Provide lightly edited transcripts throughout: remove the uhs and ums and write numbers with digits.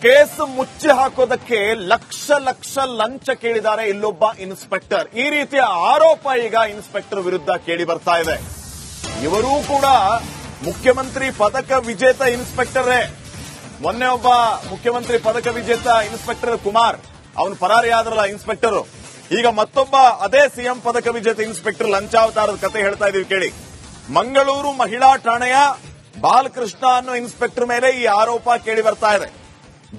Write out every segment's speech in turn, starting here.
Case ಮುಚ್ಚಿ ಹಾಕೋದಕ್ಕೆ ಲಕ್ಷ ಲಕ್ಷ ಲಂಚ ಕೇಳಿದ್ದಾರೆ ಇಲ್ಲೊಬ್ಬ ಇನ್ಸ್ಪೆಕ್ಟರ್. ಈ ರೀತಿಯ ಆರೋಪ ಈಗ ಇನ್ಸ್ಪೆಕ್ಟರ್ ವಿರುದ್ಧ ಕೇಳಿ ಬರ್ತಾ ಇದೆ. ಇವರೂ ಕೂಡ ಮುಖ್ಯಮಂತ್ರಿ ಪದಕ ವಿಜೇತ ಇನ್ಸ್ಪೆಕ್ಟರೇ. ಮೊನ್ನೆ ಒಬ್ಬ ಮುಖ್ಯಮಂತ್ರಿ ಪದಕ ವಿಜೇತ ಇನ್ಸ್ಪೆಕ್ಟರ್ ಕುಮಾರ್, ಅವನು ಪರಾರಿಯಾದ್ರಲ್ಲ ಇನ್ಸ್ಪೆಕ್ಟರ್. ಈಗ ಮತ್ತೊಬ್ಬ ಅದೇ ಸಿಎಂ ಪದಕ ವಿಜೇತ ಇನ್ಸ್ಪೆಕ್ಟರ್ ಲಂಚಾವತಾರದ ಕತೆ ಹೇಳ್ತಾ ಇದೀವಿ ಕೇಳಿ. ಮಂಗಳೂರು ಮಹಿಳಾ ಠಾಣೆಯ ಬಾಲಕೃಷ್ಣ ಅನ್ನೋ ಇನ್ಸ್ಪೆಕ್ಟರ್ ಮೇಲೆ ಈ ಆರೋಪ ಕೇಳಿ ಬರ್ತಾ ಇದೆ.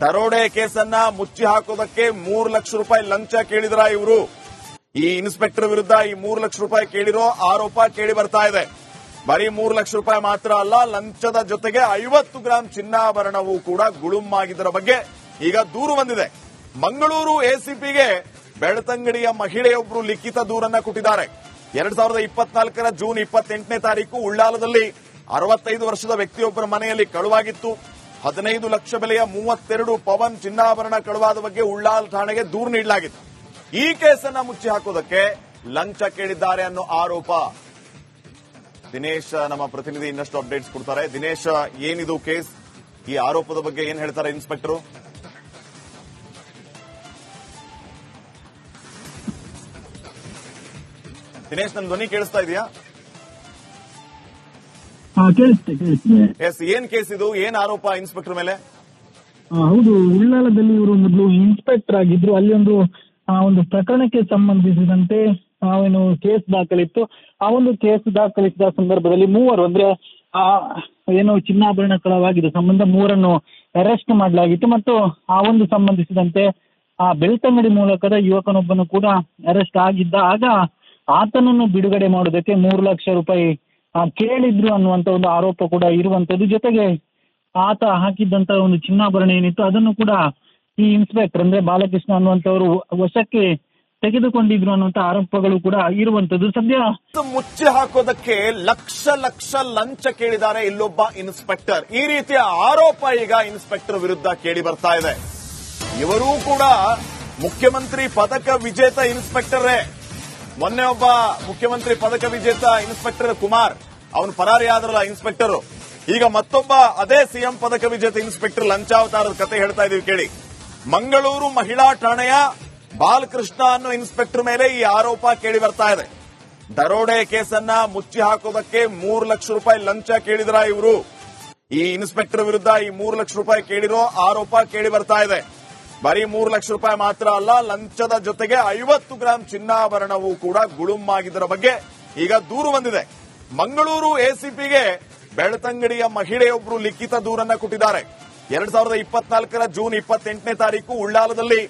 ದರೋಡೆ ಕೇಸನ್ನ ಮುಚ್ಚಿ ಹಾಕೋದಕ್ಕೆ 3 ಲಕ್ಷ ರೂಪಾಯಿ ಲಂಚ ಕೇಳಿದ್ರ ಇವರು. ಈ ಇನ್ಸ್ಪೆಕ್ಟರ್ ವಿರುದ್ಧ ಈ 3 ಲಕ್ಷ ರೂಪಾಯಿ ಕೇಳಿರೋ ಆರೋಪ ಕೇಳಿ ಬರ್ತಾ ಇದೆ. ಬರೀ 3 ಲಕ್ಷ ರೂಪಾಯಿ ಮಾತ್ರ ಅಲ್ಲ, ಲಂಚದ ಜೊತೆಗೆ 50 ಗ್ರಾಂ ಚಿನ್ನಾಭರಣವೂ ಕೂಡ ಗುಳುಮಾಗಿದ್ದರ ಬಗ್ಗೆ ಈಗ ದೂರು ಬಂದಿದೆ. ಮಂಗಳೂರು ಎಸಿಪಿಗೆ ಬೆಳ್ತಂಗಡಿಯ ಮಹಿಳೆಯೊಬ್ಬರು ಲಿಖಿತ ದೂರನ್ನ ಕೊಟ್ಟಿದ್ದಾರೆ. 2024 ಜೂನ್ 28ನೇ ತಾರೀಕು ಉಳ್ಳಾಲದಲ್ಲಿ 65 ವರ್ಷದ ವ್ಯಕ್ತಿಯೊಬ್ಬರ ಮನೆಯಲ್ಲಿ ಕಳುವಾಗಿತ್ತು. 15 ಲಕ್ಷ ಬೆಲೆಯ 32 ಪವನ್ ಚಿನ್ನಾಭರಣ ಕಳುವಾದ ಬಗ್ಗೆ ಉಳ್ಳಾಲ್ ಠಾಣೆಗೆ ದೂರು ನೀಡಲಾಗಿತ್ತು. ಈ ಕೇಸನ್ನ ಮುಚ್ಚಿ ಹಾಕೋದಕ್ಕೆ ಲಂಚ ಕೇಳಿದ್ದಾರೆ ಅನ್ನೋ ಆರೋಪ. ದಿನೇಶ್ ನಮ್ಮ ಪ್ರತಿನಿಧಿ ಇನ್ನಷ್ಟು ಅಪ್ಡೇಟ್ಸ್ ಕೊಡ್ತಾರೆ. ದಿನೇಶ್, ಏನಿದು ಕೇಸ್? ಈ ಆರೋಪದ ಬಗ್ಗೆ ಏನ್ ಹೇಳ್ತಾರೆ ಇನ್ಸ್ಪೆಕ್ಟರ್? ದಿನೇಶ್, ನನ್ನ ಧ್ವನಿ ಕೇಳಿಸ್ತಾ ಇದೆಯಾ? ಎಸ್, ಏನ್ ಕೇಸ್ ಇದು? ಏನ್ ಆರೋಪ ಇನ್ಸ್ಪೆಕ್ಟರ್ ಮೇಲೆ? ಹೌದು, ಉಳ್ಳಾಲದಲ್ಲಿ ಇವರು ಮೊದಲು ಇನ್ಸ್ಪೆಕ್ಟರ್ ಆಗಿದ್ರು. ಅಲ್ಲಿ ಒಂದು ಪ್ರಕರಣಕ್ಕೆ ಸಂಬಂಧಿಸಿದಂತೆ ಏನು ಕೇಸ್ ದಾಖಲಿತ್ತು. ಆ ಒಂದು ಕೇಸ್ ದಾಖಲಿಸಿದ ಸಂದರ್ಭದಲ್ಲಿ ಮೂವರು, ಅಂದ್ರೆ ಏನು ಚಿನ್ನಾಭರಣ ಕಳವಾಗಿದ್ದ ಸಂಬಂಧ 3ರನ್ನು ಅರೆಸ್ಟ್ ಮಾಡಲಾಗಿತ್ತು. ಮತ್ತು ಆ ಒಂದು ಸಂಬಂಧಿಸಿದಂತೆ ಆ ಬೆಳ್ತಂಗಡಿ ಮೂಲಕದ ಯುವಕನೊಬ್ಬನು ಕೂಡ ಅರೆಸ್ಟ್ ಆಗಿದ್ದ. ಆಗ ಆತನನ್ನು ಬಿಡುಗಡೆ ಮಾಡೋದಕ್ಕೆ 3 ಲಕ್ಷ ರೂಪಾಯಿ ಕೇಳಿದ್ರು ಅನ್ನುವಂತ ಒಂದು ಆರೋಪ ಕೂಡ ಇರುವಂತದ್ದು. ಜೊತೆಗೆ ಆತ ಹಾಕಿದ್ದಂತ ಒಂದು ಚಿನ್ನಾಭರಣ ಏನಿತ್ತು ಅದನ್ನು ಕೂಡ ಈ ಇನ್ಸ್ಪೆಕ್ಟರ್ ಅಂದ್ರೆ ಬಾಲಕೃಷ್ಣ ಅನ್ನುವಂಥವರು ವಶಕ್ಕೆ ತೆಗೆದುಕೊಂಡಿದ್ರು ಅನ್ನುವಂತ ಆರೋಪಗಳು ಕೂಡ ಇರುವಂತದ್ದು. ಸದ್ಯ ಮುಚ್ಚಿ ಹಾಕೋದಕ್ಕೆ ಲಕ್ಷ ಲಕ್ಷ ಲಂಚ ಕೇಳಿದ್ದಾರೆ ಇಲ್ಲೊಬ್ಬ ಇನ್ಸ್ಪೆಕ್ಟರ್. ಈ ರೀತಿಯ ಆರೋಪ ಈಗ ಇನ್ಸ್ಪೆಕ್ಟರ್ ವಿರುದ್ಧ ಕೇಳಿ ಬರ್ತಾ ಇದೆ. ಇವರೂ ಕೂಡ ಮುಖ್ಯಮಂತ್ರಿ ಪದಕ ವಿಜೇತ ಇನ್ಸ್ಪೆಕ್ಟರೇ. ಮೊನ್ನೆ ಒಬ್ಬ ಮುಖ್ಯಮಂತ್ರಿ ಪದಕ ವಿಜೇತ ಇನ್ಸ್ಪೆಕ್ಟರ್ ಕುಮಾರ್, ಅವನು ಪರಾರಿಯಾದ್ರಲ್ಲ ಇನ್ಸ್ಪೆಕ್ಟರ್. ಈಗ ಮತ್ತೊಬ್ಬ ಅದೇ ಸಿಎಂ ಪದಕ ವಿಜೇತ ಇನ್ಸ್ಪೆಕ್ಟರ್ ಲಂಚಾವತಾರದ ಕತೆ ಹೇಳ್ತಾ ಇದೀವಿ ಕೇಳಿ. ಮಂಗಳೂರು ಮಹಿಳಾ ಠಾಣೆಯ ಬಾಲಕೃಷ್ಣ ಅನ್ನೋ ಇನ್ಸ್ಪೆಕ್ಟರ್ ಮೇಲೆ ಈ ಆರೋಪ ಕೇಳಿ ಬರ್ತಾ ಇದೆ. ದರೋಡೆ ಕೇಸನ್ನ ಮುಚ್ಚಿ ಹಾಕೋದಕ್ಕೆ 3 ಲಕ್ಷ ರೂಪಾಯಿ ಲಂಚ ಕೇಳಿದ್ರ ಇವರು. ಈ ಇನ್ಸ್ಪೆಕ್ಟರ್ ವಿರುದ್ಧ ಈ 3 ಲಕ್ಷ ರೂಪಾಯಿ ಕೇಳಿರೋ ಆರೋಪ ಕೇಳಿ ಬರ್ತಾ ಇದೆ. ಬರೀ 3 ಲಕ್ಷ ರೂಪಾಯಿ ಮಾತ್ರ ಅಲ್ಲ, ಲಂಚದ ಜೊತೆಗೆ 50 ಗ್ರಾಂ ಚಿನ್ನಾಭರಣವೂ ಕೂಡ ಗುಳುಮಾಗಿದ್ದರ ಬಗ್ಗೆ ಈಗ ದೂರು ಬಂದಿದೆ. ಮಂಗಳೂರು ಎಸಿಪಿಗೆ ಬೆಳ್ತಂಗಡಿಯ ಮಹಿಳೆಯೊಬ್ಬರು ಲಿಖಿತ ದೂರನ್ನ ಕೊಟ್ಟಿದ್ದಾರೆ. 2024 ಜೂನ್ 28ನೇ ತಾರೀಕು ಉಳ್ಳಾಲದಲ್ಲಿ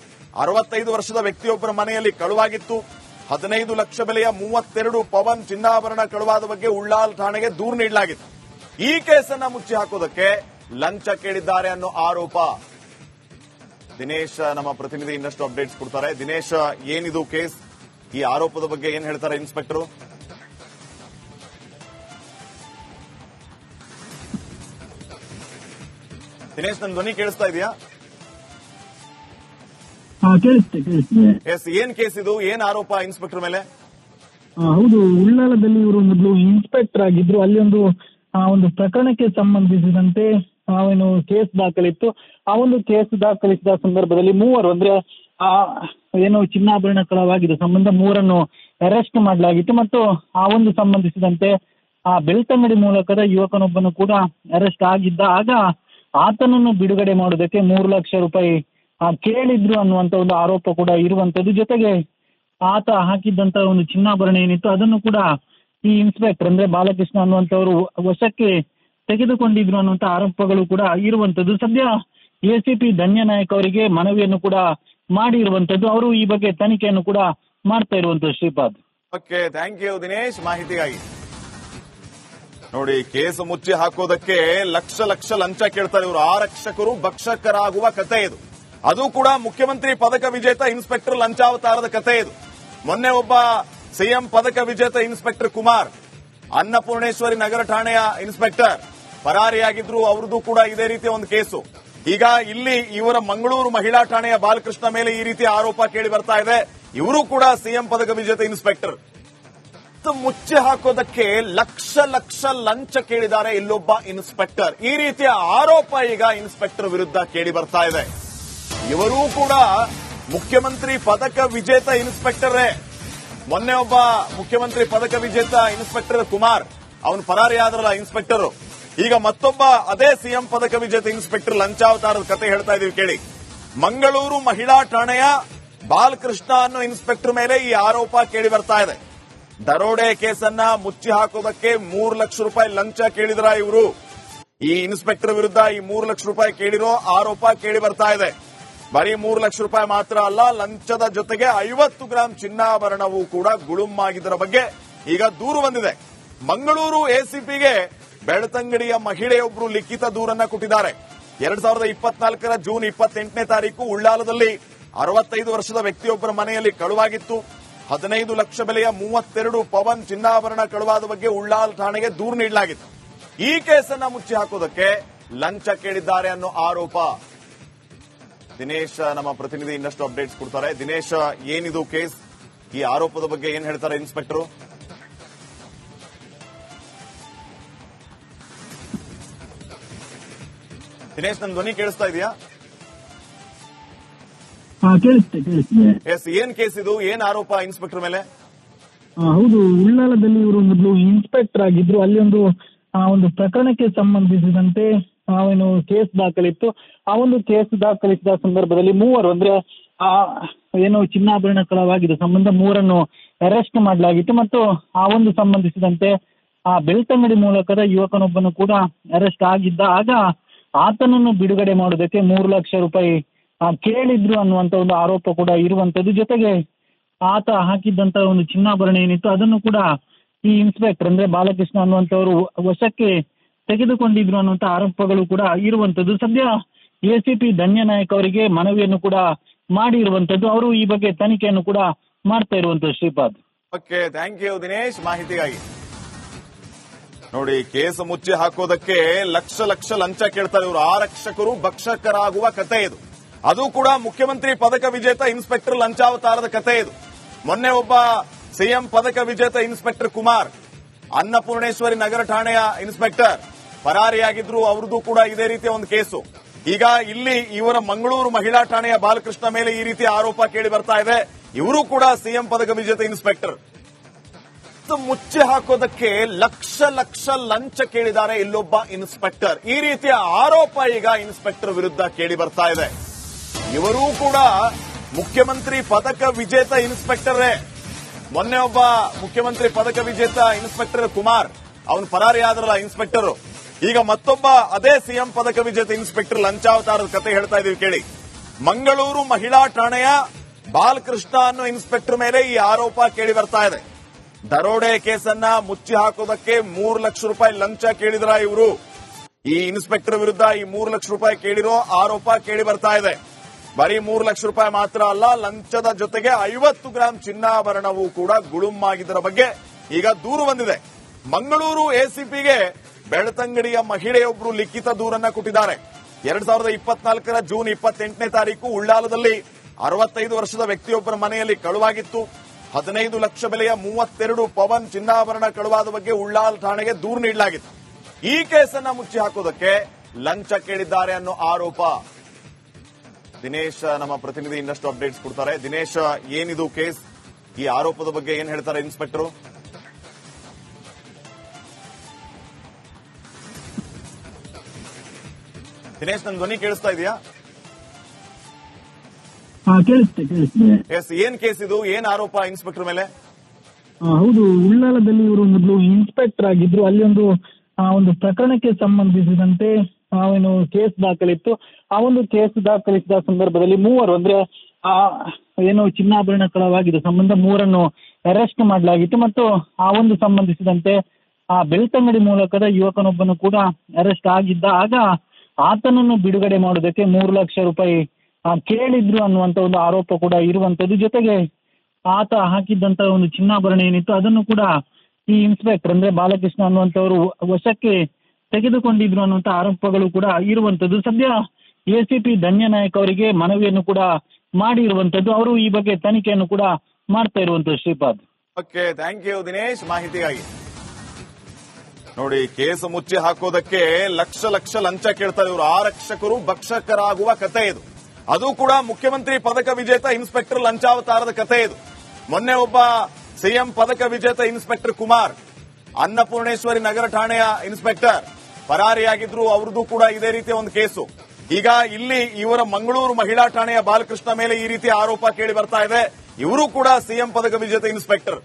65 ವರ್ಷದ ವ್ಯಕ್ತಿಯೊಬ್ಬರ ಮನೆಯಲ್ಲಿ ಕಳುವಾಗಿತ್ತು. 15 ಲಕ್ಷ ಬೆಲೆಯ 32 ಪವನ್ ಚಿನ್ನಾಭರಣ ಕಳುವಾದ ಬಗ್ಗೆ ಉಳ್ಳಾಲ್ ಠಾಣೆಗೆ ದೂರು ನೀಡಲಾಗಿತ್ತು. ಈ ಕೇಸನ್ನ ಮುಚ್ಚಿ ಹಾಕೋದಕ್ಕೆ ಲಂಚ ಕೇಳಿದ್ದಾರೆ ಅನ್ನೋ ಆರೋಪ. ದಿನೇಶ್ ನಮ್ಮ ಪ್ರತಿನಿಧಿ ಇನ್ನಷ್ಟು ಅಪ್ಡೇಟ್ಸ್ ಕೊಡ್ತಾರೆ. ದಿನೇಶ್, ಏನಿದು ಕೇಸ್? ಈ ಆರೋಪದ ಬಗ್ಗೆ ಏನ್ ಹೇಳ್ತಾರೆ ಇನ್ಸ್ಪೆಕ್ಟರ್? ದಿನೇಶ್, ನನ್ನ ಧ್ವನಿ ಕೇಳಿಸ್ತಾ ಇದೆಯಾ? ಎಸ್, ಏನ್ ಕೇಸ್ ಇದು? ಏನ್ ಆರೋಪ ಇನ್ಸ್ಪೆಕ್ಟರ್ ಮೇಲೆ? ಹೌದು, ಉಳ್ಳಾಲದಲ್ಲಿ ಇವರು ಮೊದಲು ಇನ್ಸ್ಪೆಕ್ಟರ್ ಆಗಿದ್ರು. ಅಲ್ಲಿ ಒಂದು ಪ್ರಕರಣಕ್ಕೆ ಸಂಬಂಧಿಸಿದಂತೆ ಏನು ಕೇಸ್ ದಾಖಲಿತ್ತು. ಆ ಒಂದು ಕೇಸ್ ದಾಖಲಿಸಿದ ಸಂದರ್ಭದಲ್ಲಿ ಮೂವರು, ಅಂದ್ರೆ ಏನು ಚಿನ್ನಾಭರಣ ಕಳವಾಗಿದ್ದ ಸಂಬಂಧ 3ರನ್ನು ಅರೆಸ್ಟ್ ಮಾಡಲಾಗಿತ್ತು. ಮತ್ತು ಆ ಒಂದು ಸಂಬಂಧಿಸಿದಂತೆ ಆ ಬೆಳ್ತಂಗಡಿ ಮೂಲಕದ ಯುವಕನೊಬ್ಬನು ಕೂಡ ಅರೆಸ್ಟ್ ಆಗಿದ್ದ. ಆಗ ಆತನನ್ನು ಬಿಡುಗಡೆ ಮಾಡೋದಕ್ಕೆ 3 ಲಕ್ಷ ರೂಪಾಯಿ ಕೇಳಿದ್ರು ಅನ್ನುವಂತ ಒಂದು ಆರೋಪ ಕೂಡ ಇರುವಂತದ್ದು. ಜೊತೆಗೆ ಆತ ಹಾಕಿದ್ದಂತ ಒಂದು ಚಿನ್ನಾಭರಣ ಏನಿತ್ತು ಅದನ್ನು ಕೂಡ ಈ ಇನ್ಸ್ಪೆಕ್ಟರ್ ಅಂದ್ರೆ ಬಾಲಕೃಷ್ಣ ಅನ್ನುವಂಥವರು ವಶಕ್ಕೆ ತೆಗೆದುಕೊಂಡಿದ್ರು ಅನ್ನುವಂತ ಆರೋಪಗಳು ಕೂಡ ಇರುವಂತದ್ದು. ಸದ್ಯ ಎಸಿಪಿ ಧನ್ಯ ನಾಯಕ್ ಅವರಿಗೆ ಮನವಿಯನ್ನು ಕೂಡ ಮಾಡಿರುವಂತದ್ದು. ಅವರು ಈ ಬಗ್ಗೆ ತನಿಖೆಯನ್ನು ಕೂಡ ಮಾಡ್ತಾ ಇರುವಂತದ್ದು. Shripad, okay, thank you Dinesh ಮಾಹಿತಿಗಾಗಿ. ನೋಡಿ, ಕೇಸ್ ಮುಚ್ಚಿ ಹಾಕೋದಕ್ಕೆ ಲಕ್ಷ ಲಕ್ಷ ಲಂಚ ಕೇಳ್ತಾರೆ ಇವರು. ಆರಕ್ಷಕರು ಭಕ್ಷಕರಾಗುವ ಕತೆ ಇದು. ಅದು ಕೂಡ ಮುಖ್ಯಮಂತ್ರಿ ಪದಕ ವಿಜೇತ ಇನ್ಸ್ಪೆಕ್ಟರ್ ಲಂಚಾವತಾರದ ಕತೆ ಇದು. ಮೊನ್ನೆ ಒಬ್ಬ ಸಿಎಂ ಪದಕ ವಿಜೇತ ಇನ್ಸ್ಪೆಕ್ಟರ್ ಕುಮಾರ್, ಅನ್ನಪೂರ್ಣೇಶ್ವರಿ ನಗರ ಠಾಣೆಯ ಇನ್ಸ್ಪೆಕ್ಟರ್ ಪರಾರಿಯಾಗಿದ್ರು. ಅವ್ರದ್ದು ಕೂಡ ಇದೇ ರೀತಿಯ ಒಂದು ಕೇಸು. ಈಗ ಇಲ್ಲಿ ಇವರ ಮಂಗಳೂರು ಮಹಿಳಾ ಠಾಣೆಯ ಬಾಲಕೃಷ್ಣ ಮೇಲೆ ಈ ರೀತಿಯ ಆರೋಪ ಕೇಳಿ ಬರ್ತಾ ಇದೆ. ಇವರು ಕೂಡ ಸಿಎಂ ಪದಕ ವಿಜೇತ ಇನ್ಸ್ಪೆಕ್ಟರ್. ಮುಚ್ಚಿ ಹಾಕೋದಕ್ಕೆ ಲಕ್ಷ ಲಕ್ಷ ಲಂಚ ಕೇಳಿದ್ದಾರೆ ಇಲ್ಲೊಬ್ಬ ಇನ್ಸ್ಪೆಕ್ಟರ್. ಈ ರೀತಿಯ ಆರೋಪ ಈಗ ಇನ್ಸ್ಪೆಕ್ಟರ್ ವಿರುದ್ಧ ಕೇಳಿ ಬರ್ತಾ ಇದೆ. ಇವರೂ ಕೂಡ ಮುಖ್ಯಮಂತ್ರಿ ಪದಕ ವಿಜೇತ ಇನ್ಸ್ಪೆಕ್ಟರೇ. ಮೊನ್ನೆ ಒಬ್ಬ ಮುಖ್ಯಮಂತ್ರಿ ಪದಕ ವಿಜೇತ ಇನ್ಸ್ಪೆಕ್ಟರ್ ಕುಮಾರ್, ಅವನು ಪರಾರಿಯಾದ್ರಲ್ಲ ಇನ್ಸ್ಪೆಕ್ಟರ್. ಈಗ ಮತ್ತೊಬ್ಬ ಅದೇ ಸಿಎಂ ಪದಕ ವಿಜೇತ ಇನ್ಸ್ಪೆಕ್ಟರ್ ಲಂಚಾವತಾರದ ಕತೆ ಹೇಳ್ತಾ ಇದೀವಿ ಕೇಳಿ. ಮಂಗಳೂರು ಮಹಿಳಾ ಠಾಣೆಯ ಬಾಲಕೃಷ್ಣ ಅನ್ನೋ ಇನ್ಸ್ಪೆಕ್ಟರ್ ಮೇಲೆ ಈ ಆರೋಪ ಕೇಳಿ ಬರ್ತಾ ಇದೆ. ದರೋಡೆ ಕೇಸನ್ನ ಮುಚ್ಚಿ ಹಾಕೋದಕ್ಕೆ 3 ಲಕ್ಷ ರೂಪಾಯಿ ಲಂಚ ಕೇಳಿದ್ರ ಇವರು. ಈ ಇನ್ಸ್ಪೆಕ್ಟರ್ ವಿರುದ್ಧ ಈ 3 ಲಕ್ಷ ರೂಪಾಯಿ ಕೇಳಿರೋ ಆರೋಪ ಕೇಳಿ ಬರ್ತಾ ಇದೆ. ಬರೀ 3 ಲಕ್ಷ ರೂಪಾಯಿ ಮಾತ್ರ ಅಲ್ಲ, ಲಂಚದ ಜೊತೆಗೆ 50 ಗ್ರಾಂ ಚಿನ್ನಾಭರಣವೂ ಕೂಡ ಗುಳುಮಾಗಿದ್ದರ ಬಗ್ಗೆ ಈಗ ದೂರು ಬಂದಿದೆ. ಮಂಗಳೂರು ಎಸಿಪಿಗೆ ಬೆಳ್ತಂಗಡಿಯ ಮಹಿಳೆಯೊಬ್ಬರು ಲಿಖಿತ ದೂರನ್ನ ಕೊಟ್ಟಿದ್ದಾರೆ. 2024ರ ಜೂನ್ 28ನೇ ತಾರೀಕು ಉಳ್ಳಾಲದಲ್ಲಿ 65 ವರ್ಷದ ವ್ಯಕ್ತಿಯೊಬ್ಬರ ಮನೆಯಲ್ಲಿ ಕಳುವಾಗಿತ್ತು. 15 ಲಕ್ಷ ಬೆಲೆಯ 32 ಪವನ್ ಚಿನ್ನಾಭರಣ ಕಳುವಾದ ಬಗ್ಗೆ ಉಳ್ಳಾಲ ಠಾಣೆಗೆ ದೂರು ನೀಡಲಾಗಿತ್ತು. ಈ ಕೇಸನ್ನ ಮುಚ್ಚಿ ಹಾಕೋದಕ್ಕೆ ಲಂಚ ಕೇಳಿದ್ದಾರೆ ಅನ್ನೋ ಆರೋಪ. ದಿನೇಶ್ ನಮ್ಮ ಪ್ರತಿನಿಧಿ ಇನ್ನಷ್ಟು ಅಪ್ಡೇಟ್ಸ್ ಕೊಡ್ತಾರೆ. ದಿನೇಶ್, ಏನಿದು ಕೇಸ್? ಈ ಆರೋಪದ ಬಗ್ಗೆ ಏನ್ ಹೇಳ್ತಾರೆ ಇನ್ಸ್ಪೆಕ್ಟರ್? ದಿನೇಶ್, ನನ್ನ ಧ್ವನಿ ಕೇಳಿಸ್ತಾ ಇದೆಯಾ? ಕೇಳಿಸ್ತೆ. ಎಸ್, ಏನ್ ಕೇಸ್ ಇದು? ಏನ್ ಆರೋಪ ಇನ್ಸ್ಪೆಕ್ಟರ್ ಮೇಲೆ? ಹೌದು, ಉಳ್ಳಾಲದಲ್ಲಿ ಇವರು ಮೊದಲು ಇನ್ಸ್ಪೆಕ್ಟರ್ ಆಗಿದ್ರು. ಅಲ್ಲಿ ಒಂದು ಪ್ರಕರಣಕ್ಕೆ ಸಂಬಂಧಿಸಿದಂತೆ ಏನು ಕೇಸ್ ದಾಖಲಿತ್ತು. ಆ ಒಂದು ಕೇಸ್ ದಾಖಲಿಸಿದ ಸಂದರ್ಭದಲ್ಲಿ ಮೂವರು, ಅಂದ್ರೆ ಏನು ಚಿನ್ನಾಭರಣ ಕಳವಾಗಿದೆ ಸಂಬಂಧ ಮೂರನ್ನು ಅರೆಸ್ಟ್ ಮಾಡಲಾಗಿತ್ತು. ಮತ್ತು ಆ ಒಂದು ಸಂಬಂಧಿಸಿದಂತೆ ಆ ಬೆಳ್ತಂಗಡಿ ಮೂಲಕದ ಯುವಕನೊಬ್ಬನು ಕೂಡ ಅರೆಸ್ಟ್ ಆಗಿದ್ದ. ಆಗ ಆತನನ್ನು ಬಿಡುಗಡೆ ಮಾಡೋದಕ್ಕೆ 3 ಲಕ್ಷ ರೂಪಾಯಿ ಕೇಳಿದ್ರು ಅನ್ನುವಂತ ಒಂದು ಆರೋಪ ಕೂಡ ಇರುವಂತದ್ದು. ಜೊತೆಗೆ ಆತ ಹಾಕಿದ್ದಂತ ಒಂದು ಚಿನ್ನಾಭರಣ ಏನಿತ್ತು ಅದನ್ನು ಕೂಡ ಈ ಇನ್ಸ್ಪೆಕ್ಟರ್ ಅಂದ್ರೆ ಬಾಲಕೃಷ್ಣ ಅನ್ನುವಂಥವರು ವಶಕ್ಕೆ ತೆಗೆದುಕೊಂಡಿದ್ರು ಅನ್ನುವಂತ ಆರೋಪಗಳು ಕೂಡ ಇರುವಂತದ್ದು. ಸದ್ಯ ಎಸಿಪಿ ಧನ್ಯನಾಯಕ್ ಅವರಿಗೆ ಮನವಿಯನ್ನು ಕೂಡ ಮಾಡಿರುವಂತದ್ದು. ಅವರು ಈ ಬಗ್ಗೆ ತನಿಖೆಯನ್ನು ಕೂಡ ಮಾಡ್ತಾ ಇರುವಂತದ್ದು. Shripad, okay, thank you Dinesh ಮಾಹಿತಿಗಾಗಿ. ನೋಡಿ, ಕೇಸ್ ಮುಚ್ಚಿ ಹಾಕೋದಕ್ಕೆ ಲಕ್ಷ ಲಕ್ಷ ಲಂಚ ಕೇಳ್ತಾರೆ ಇವರು. ಆರಕ್ಷಕರು ಭಕ್ಷಕರಾಗುವ ಕತೆ ಇದು. ಅದು ಕೂಡ ಮುಖ್ಯಮಂತ್ರಿ ಪದಕ ವಿಜೇತ ಇನ್ಸ್ಪೆಕ್ಟರ್ ಲಂಚಾವತಾರದ ಕತೆ ಇದು. ಮೊನ್ನೆ ಒಬ್ಬ ಸಿಎಂ ಪದಕ ವಿಜೇತ ಇನ್ಸ್ಪೆಕ್ಟರ್ ಕುಮಾರ್, ಅನ್ನಪೂರ್ಣೇಶ್ವರಿ ನಗರ ಠಾಣೆಯ ಇನ್ಸ್ಪೆಕ್ಟರ್ ಪರಾರಿಯಾಗಿದ್ರು. ಅವ್ರದ್ದು ಕೂಡ ಇದೇ ರೀತಿಯ ಒಂದು ಕೇಸು. ಈಗ ಇಲ್ಲಿ ಇವರ ಮಂಗಳೂರು ಮಹಿಳಾ ಠಾಣೆಯ ಬಾಲಕೃಷ್ಣ ಮೇಲೆ ಈ ರೀತಿಯ ಆರೋಪ ಕೇಳಿ ಬರ್ತಾ ಇದೆ. ಇವರು ಕೂಡ ಸಿಎಂ ಪದಕ ವಿಜೇತ ಇನ್ಸ್ಪೆಕ್ಟರ್. ಮುಚ್ಚಿ ಹಾಕೋದಕ್ಕೆ ಲಕ್ಷ ಲಕ್ಷ ಲಂಚ ಕೇಳಿದ್ದಾರೆ ಇಲ್ಲೊಬ್ಬ ಇನ್ಸ್ಪೆಕ್ಟರ್. ಈ ರೀತಿಯ ಆರೋಪ ಈಗ ಇನ್ಸ್ಪೆಕ್ಟರ್ ವಿರುದ್ಧ ಕೇಳಿ ಬರ್ತಾ ಇದೆ. ಇವರೂ ಕೂಡ ಮುಖ್ಯಮಂತ್ರಿ ಪದಕ ವಿಜೇತ ಇನ್ಸ್ಪೆಕ್ಟರೇ. ಮೊನ್ನೆ ಒಬ್ಬ ಮುಖ್ಯಮಂತ್ರಿ ಪದಕ ವಿಜೇತ ಇನ್ಸ್ಪೆಕ್ಟರ್ ಕುಮಾರ್, ಅವನು ಪರಾರಿಯಾದ್ರಲ್ಲ ಇನ್ಸ್ಪೆಕ್ಟರ್. ಈಗ ಮತ್ತೊಬ್ಬ ಅದೇ ಸಿಎಂ ಪದಕ ವಿಜೇತ ಇನ್ಸ್ಪೆಕ್ಟರ್ ಲಂಚಾವತಾರದ ಕತೆ ಹೇಳ್ತಾ ಇದೀವಿ ಕೇಳಿ. ಮಂಗಳೂರು ಮಹಿಳಾ ಠಾಣೆಯ ಬಾಲಕೃಷ್ಣ ಅನ್ನೋ ಇನ್ಸ್ಪೆಕ್ಟರ್ ಮೇಲೆ ಈ ಆರೋಪ ಕೇಳಿ ಬರ್ತಾ ಇದೆ. ದರೋಡೆ ಕೇಸನ್ನ ಮುಚ್ಚಿ ಹಾಕೋದಕ್ಕೆ 3 ಲಕ್ಷ ರೂಪಾಯಿ ಲಂಚ ಕೇಳಿದ್ರ ಇವರು. ಈ ಇನ್ಸ್ಪೆಕ್ಟರ್ ವಿರುದ್ಧ ಈ 3 ಲಕ್ಷ ರೂಪಾಯಿ ಕೇಳಿರೋ ಆರೋಪ ಕೇಳಿ ಬರ್ತಾ ಇದೆ. ಬರೀ 3 ಲಕ್ಷ ರೂಪಾಯಿ ಮಾತ್ರ ಅಲ್ಲ, ಲಂಚದ ಜೊತೆಗೆ 50 ಗ್ರಾಂ ಚಿನ್ನಾಭರಣವೂ ಕೂಡ ಗುಳುಮಾಗಿದ್ದರ ಬಗ್ಗೆ ಈಗ ದೂರು ಬಂದಿದೆ. ಮಂಗಳೂರು ಎಸಿಪಿಗೆ ಬೆಳ್ತಂಗಡಿಯ ಮಹಿಳೆಯೊಬ್ಬರು ಲಿಖಿತ ದೂರನ್ನ ಕೊಟ್ಟಿದ್ದಾರೆ. 2024ರ ಜೂನ್ 28ನೇ ತಾರೀಕು ಉಳ್ಳಾಲದಲ್ಲಿ 65 ವರ್ಷದ ವ್ಯಕ್ತಿಯೊಬ್ಬರ ಮನೆಯಲ್ಲಿ ಕಳುವಾಗಿತ್ತು. 15 ಲಕ್ಷ ಬೆಲೆಯ 32 ಪವನ್ ಚಿನ್ನಾಭರಣ ಕಳುವಾದ ಬಗ್ಗೆ ಉಳ್ಳಾಲ ಠಾಣೆಗೆ ದೂರು ನೀಡಲಾಗಿತ್ತು. ಈ ಕೇಸನ್ನ ಮುಚ್ಚಿ ಹಾಕೋದಕ್ಕೆ ಲಂಚ ಕೇಳಿದ್ದಾರೆ ಅನ್ನೋ ಆರೋಪ. ದಿನೇಶ್ ನಮ್ಮ ಪ್ರತಿನಿಧಿ ಇನ್ನಷ್ಟು ಅಪ್ಡೇಟ್ಸ್ ಕೊಡ್ತಾರೆ. ದಿನೇಶ್, ಏನಿದು ಕೇಸ್? ಈ ಆರೋಪದ ಬಗ್ಗೆ ಏನ್ ಹೇಳ್ತಾರೆ ಇನ್ಸ್ಪೆಕ್ಟರ್? ದಿನೇಶ್, ನನ್ನ ಧ್ವನಿ ಕೇಳಿಸ್ತಾ ಇದೆಯಾ? ಕೇಳಿಸ್ತೆ. ಎಸ್, ಏನ್ ಕೇಸ್ ಇದು? ಏನ್ ಆರೋಪ ಇನ್ಸ್ಪೆಕ್ಟರ್ ಮೇಲೆ? ಹೌದು, ಉಳ್ಳಾಲದಲ್ಲಿ ಇವರು ಮೊದಲು ಇನ್ಸ್ಪೆಕ್ಟರ್ ಆಗಿದ್ರು. ಅಲ್ಲಿ ಒಂದು ಪ್ರಕರಣಕ್ಕೆ ಸಂಬಂಧಿಸಿದಂತೆ ಏನು ಕೇಸ್ ದಾಖಲಿತ್ತು. ಆ ಒಂದು ಕೇಸ್ ದಾಖಲಿಸಿದ ಸಂದರ್ಭದಲ್ಲಿ ಮೂವರು, ಅಂದ್ರೆ ಏನು ಚಿನ್ನಾಭರಣ ಕಳವಾಗಿದೆ ಸಂಬಂಧ ಮೂರನ್ನು ಅರೆಸ್ಟ್ ಮಾಡಲಾಗಿತ್ತು. ಮತ್ತು ಆ ಒಂದು ಸಂಬಂಧಿಸಿದಂತೆ ಆ ಬೆಳ್ತಂಗಡಿ ಮೂಲಕದ ಯುವಕನೊಬ್ಬನು ಕೂಡ ಅರೆಸ್ಟ್ ಆಗಿದ್ದ. ಆಗ ಆತನನ್ನು ಬಿಡುಗಡೆ ಮಾಡೋದಕ್ಕೆ 3 ಲಕ್ಷ ರೂಪಾಯಿ ಕೇಳಿದ್ರು ಅನ್ನುವಂತ ಒಂದು ಆರೋಪ ಕೂಡ ಇರುವಂತದ್ದು. ಜೊತೆಗೆ ಆತ ಹಾಕಿದ್ದಂತ ಒಂದು ಚಿನ್ನಾಭರಣ ಏನಿತ್ತು ಅದನ್ನು ಕೂಡ ಈ ಇನ್ಸ್ಪೆಕ್ಟರ್ ಅಂದ್ರೆ ಬಾಲಕೃಷ್ಣ ಅನ್ನುವಂಥವರು ವಶಕ್ಕೆ ತೆಗೆದುಕೊಂಡಿದ್ರು ಅನ್ನುವಂತ ಆರೋಪಗಳು ಕೂಡ ಇರುವಂತದ್ದು. ಸದ್ಯ ಎಸಿಪಿ ಧನ್ಯನಾಯಕ್ ಅವರಿಗೆ ಮನವಿಯನ್ನು ಕೂಡ ಮಾಡಿರುವಂತದ್ದು. ಅವರು ಈ ಬಗ್ಗೆ ತನಿಖೆಯನ್ನು ಕೂಡ ಮಾಡ್ತಾ ಇರುವಂತದ್ದು. Shripad, okay, thank you Dinesh ಮಾಹಿತಿಗಾಗಿ. ನೋಡಿ, ಕೇಸು ಮುಚ್ಚಿ ಹಾಕೋದಕ್ಕೆ ಲಕ್ಷ ಲಕ್ಷ ಲಂಚ ಕೇಳ್ತಾರೆ ಇವರು. ಆರಕ್ಷಕರು ಭಕ್ಷಕರಾಗುವ ಕತೆ ಇದು. ಅದು ಕೂಡ ಮುಖ್ಯಮಂತ್ರಿ ಪದಕ ವಿಜೇತ ಇನ್ಸ್ಪೆಕ್ಟರ್ ಲಂಚಾವತಾರದ ಕಥೆ ಇದು. ಮೊನ್ನೆ ಒಬ್ಬ ಸಿಎಂ ಪದಕ ವಿಜೇತ ಇನ್ಸ್ಪೆಕ್ಟರ್ ಕುಮಾರ್ ಅನ್ನಪೂರ್ಣೇಶ್ವರಿ ನಗರ ಠಾಣೆಯ ಇನ್ಸ್ಪೆಕ್ಟರ್ ಪರಾರಿಯಾಗಿದ್ರು. ಅವ್ರದ್ದು ಕೂಡ ಇದೇ ರೀತಿಯ ಒಂದು ಕೇಸು. ಈಗ ಇಲ್ಲಿ ಇವರ ಮಂಗಳೂರು ಮಹಿಳಾ ಠಾಣೆಯ ಬಾಲಕೃಷ್ಣ ಮೇಲೆ ಈ ರೀತಿಯ ಆರೋಪ ಕೇಳಿ ಬರ್ತಾ ಇದೆ. ಇವರು ಕೂಡ ಸಿಎಂ ಪದಕ ವಿಜೇತ ಇನ್ಸ್ಪೆಕ್ಟರ್.